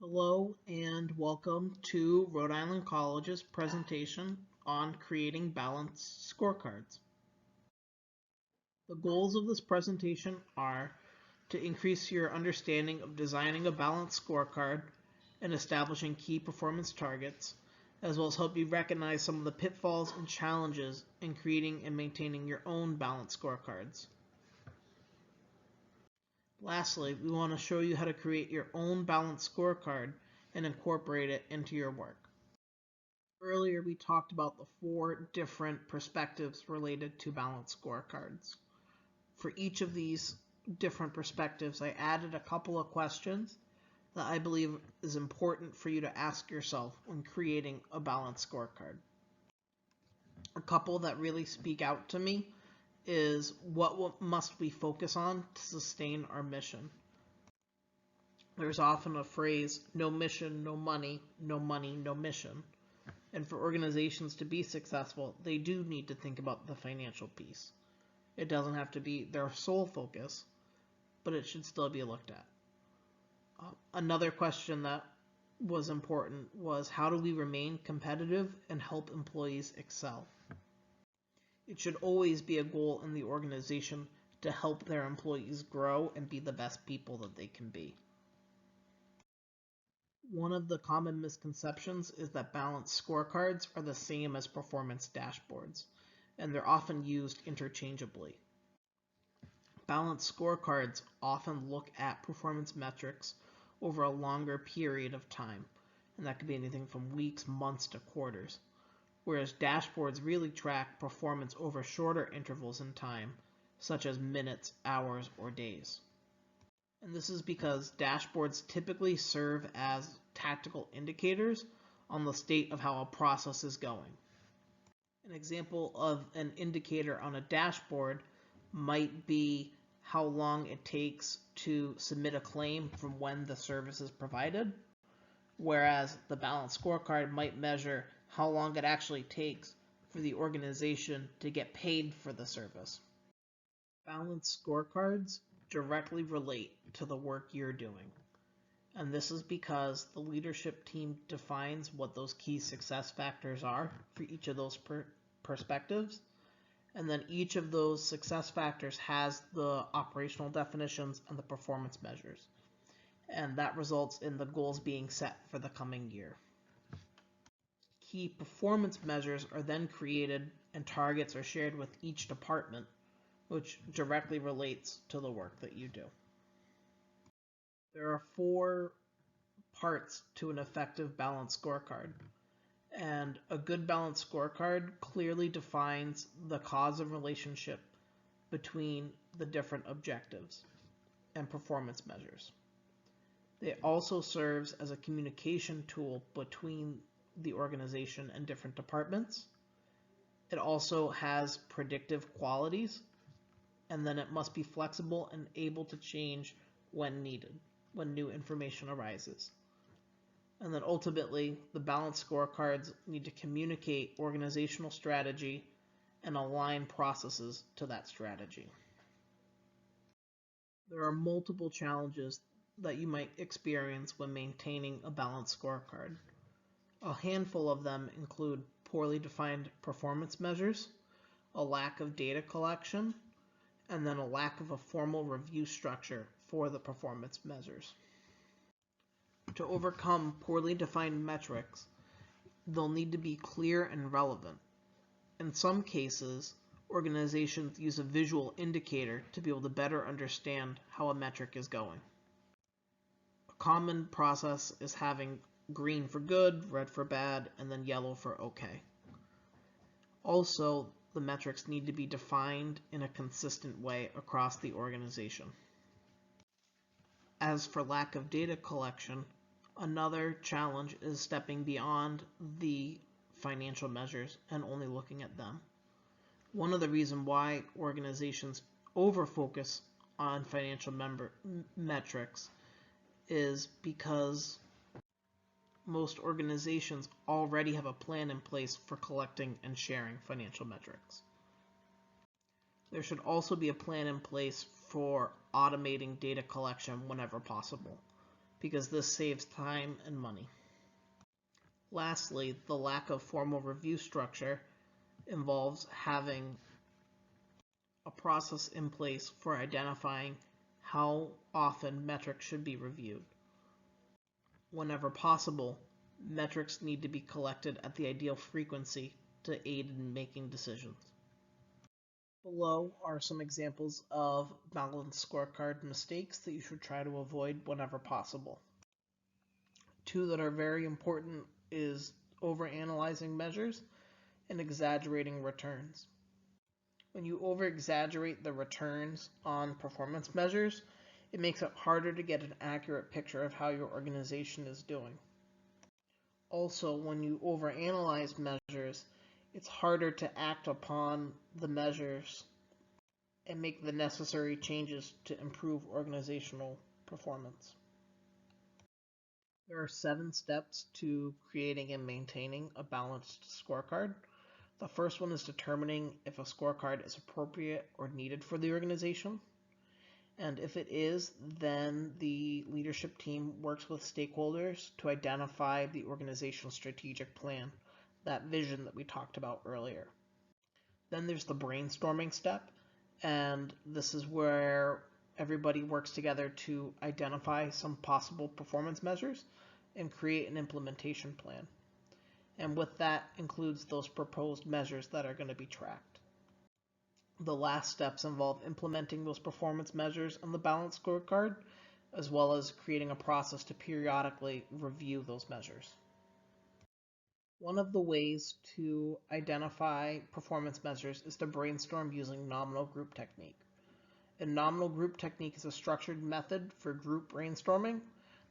Hello and welcome to Rhode Island College's presentation on creating balanced scorecards. The goals of this presentation are to increase your understanding of designing a balanced scorecard and establishing key performance targets, as well as help you recognize some of the pitfalls and challenges in creating and maintaining your own balanced scorecards. Lastly, we want to show you how to create your own balanced scorecard and incorporate it into your work. Earlier, we talked about the four different perspectives related to balanced scorecards. For each of these different perspectives, I added a couple of questions that I believe is important for you to ask yourself when creating a balanced scorecard. A couple that really speak out to me is what must we focus on to sustain our mission? There's often a phrase, no mission, no money, no money, no mission. And for organizations to be successful, they do need to think about the financial piece. It doesn't have to be their sole focus, but it should still be looked at. Another question that was important was, how do we remain competitive and help employees excel? It should always be a goal in the organization to help their employees grow and be the best people that they can be. One of the common misconceptions is that balanced scorecards are the same as performance dashboards, and they're often used interchangeably. Balanced scorecards often look at performance metrics over a longer period of time, and that could be anything from weeks, months, to quarters, whereas dashboards really track performance over shorter intervals in time, such as minutes, hours, or days. And this is because dashboards typically serve as tactical indicators on the state of how a process is going. An example of an indicator on a dashboard might be how long it takes to submit a claim from when the service is provided, whereas the balanced scorecard might measure how long it actually takes for the organization to get paid for the service. Balanced scorecards directly relate to the work you're doing. And this is because the leadership team defines what those key success factors are for each of those perspectives. And then each of those success factors has the operational definitions and the performance measures. And that results in the goals being set for the coming year. Key performance measures are then created and targets are shared with each department, which directly relates to the work that you do. There are four parts to an effective balanced scorecard. And a good balanced scorecard clearly defines the cause and relationship between the different objectives and performance measures. It also serves as a communication tool between the organization and different departments. It also has predictive qualities, and then it must be flexible and able to change when needed, when new information arises. And then ultimately, the balanced scorecards need to communicate organizational strategy and align processes to that strategy. There are multiple challenges that you might experience when maintaining a balanced scorecard. A handful of them include poorly defined performance measures, a lack of data collection, and then a lack of a formal review structure for the performance measures. To overcome poorly defined metrics, they'll need to be clear and relevant. In some cases, organizations use a visual indicator to be able to better understand how a metric is going. A common process is having green for good, red for bad, and then yellow for okay. Also, the metrics need to be defined in a consistent way across the organization. As for lack of data collection, another challenge is stepping beyond the financial measures and only looking at them. One of the reasons why organizations over-focus on financial metrics is because most organizations already have a plan in place for collecting and sharing financial metrics. There should also be a plan in place for automating data collection whenever possible. because this saves time and money. Lastly, the lack of formal review structure involves having a process in place for identifying how often metrics should be reviewed. Whenever possible, metrics need to be collected at the ideal frequency to aid in making decisions. Below are some examples of balanced scorecard mistakes that you should try to avoid whenever possible. Two that are very important is overanalyzing measures and exaggerating returns. When you over-exaggerate the returns on performance measures, it makes it harder to get an accurate picture of how your organization is doing. Also, when you overanalyze measures, it's harder to act upon the measures and make the necessary changes to improve organizational performance. There are 7 steps to creating and maintaining a balanced scorecard. The first one is determining if a scorecard is appropriate or needed for the organization. And if it is, then the leadership team works with stakeholders to identify the organizational strategic plan, that vision that we talked about earlier. Then there's the brainstorming step, and this is where everybody works together to identify some possible performance measures and create an implementation plan. And with that includes those proposed measures that are going to be tracked. The last steps involve implementing those performance measures on the balanced scorecard, as well as creating a process to periodically review those measures. One of the ways to identify performance measures is to brainstorm using nominal group technique. A nominal group technique is a structured method for group brainstorming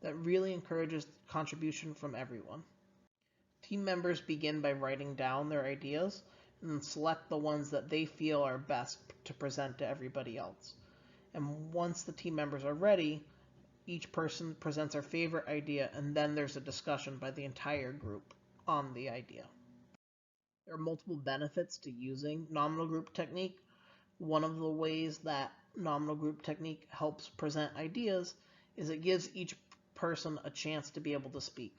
that really encourages contribution from everyone. Team members begin by writing down their ideas and then select the ones that they feel are best to present to everybody else. And once the team members are ready, each person presents their favorite idea, and then there's a discussion by the entire group on the idea. There are multiple benefits to using nominal group technique. One of the ways that nominal group technique helps present ideas is it gives each person a chance to be able to speak.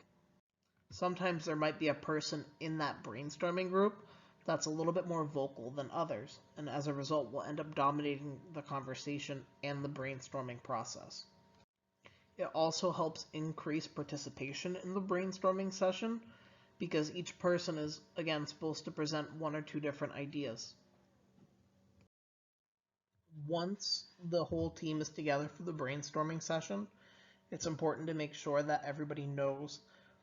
Sometimes there might be a person in that brainstorming group that's a little bit more vocal than others, and as a result will end up dominating the conversation and the brainstorming process. It also helps increase participation in the brainstorming session because each person is, again, supposed to present 1 or 2 different ideas. Once the whole team is together for the brainstorming session, it's important to make sure that everybody knows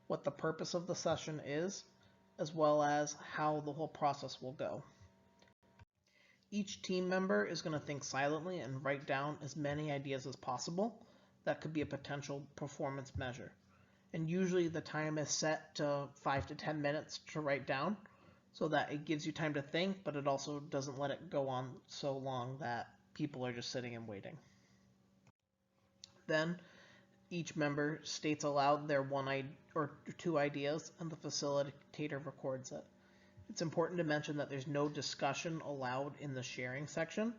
what the purpose of the session is, as well as how the whole process will go. Each team member is going to think silently and write down as many ideas as possible that could be a potential performance measure. And usually the time is set to 5 to 10 minutes to write down so that it gives you time to think, but it also doesn't let it go on so long that people are just sitting and waiting. Then each member states aloud their 1 or 2 ideas, and the facilitator records it. It's important to mention that there's no discussion allowed in the sharing section,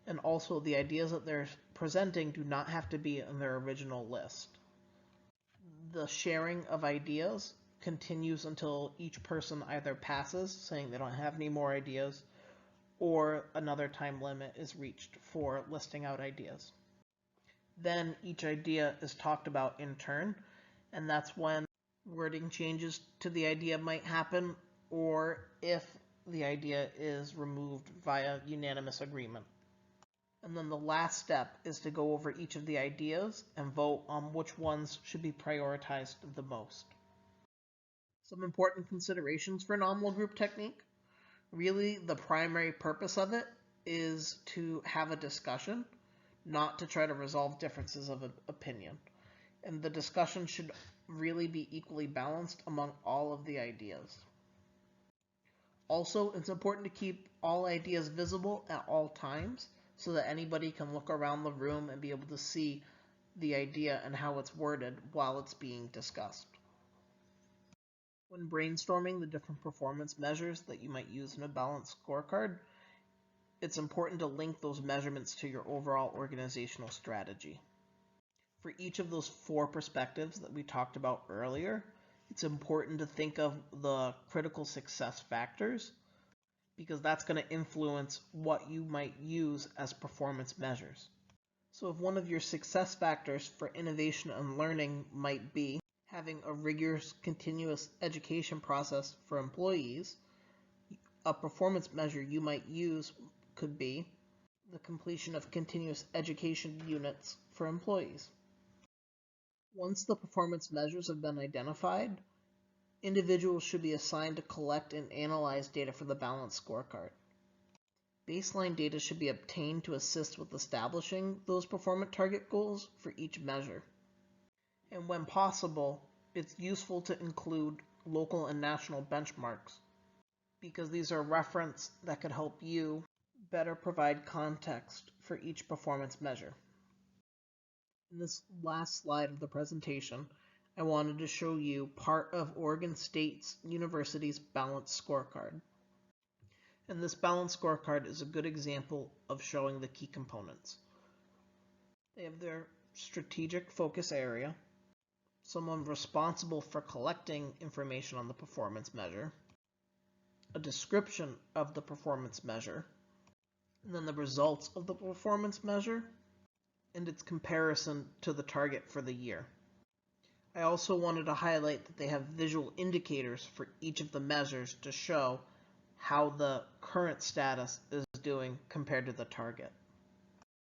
and also the ideas that they're presenting do not have to be in their original list. The sharing of ideas continues until each person either passes, saying they don't have any more ideas, or another time limit is reached for listing out ideas. Then each idea is talked about in turn, and that's when wording changes to the idea might happen, or if the idea is removed via unanimous agreement. And then the last step is to go over each of the ideas and vote on which ones should be prioritized the most. Some important considerations for nominal group technique. Really, the primary purpose of it is to have a discussion, not to try to resolve differences of opinion. And the discussion should really be equally balanced among all of the ideas. Also, it's important to keep all ideas visible at all times so that anybody can look around the room and be able to see the idea and how it's worded while it's being discussed. When brainstorming the different performance measures that you might use in a balanced scorecard, it's important to link those measurements to your overall organizational strategy. For each of those four perspectives that we talked about earlier, it's important to think of the critical success factors because that's going to influence what you might use as performance measures. So if one of your success factors for innovation and learning might be having a rigorous continuous education process for employees, a performance measure you might use could be the completion of continuous education units for employees. Once the performance measures have been identified, individuals should be assigned to collect and analyze data for the balanced scorecard. Baseline data should be obtained to assist with establishing those performance target goals for each measure. And when possible, it's useful to include local and national benchmarks because these are references that could help you better provide context for each performance measure. In this last slide of the presentation, I wanted to show you part of Oregon State University's balanced scorecard. And this balanced scorecard is a good example of showing the key components. They have their strategic focus area, someone responsible for collecting information on the performance measure, a description of the performance measure, and then the results of the performance measure, and its comparison to the target for the year. I also wanted to highlight that they have visual indicators for each of the measures to show how the current status is doing compared to the target.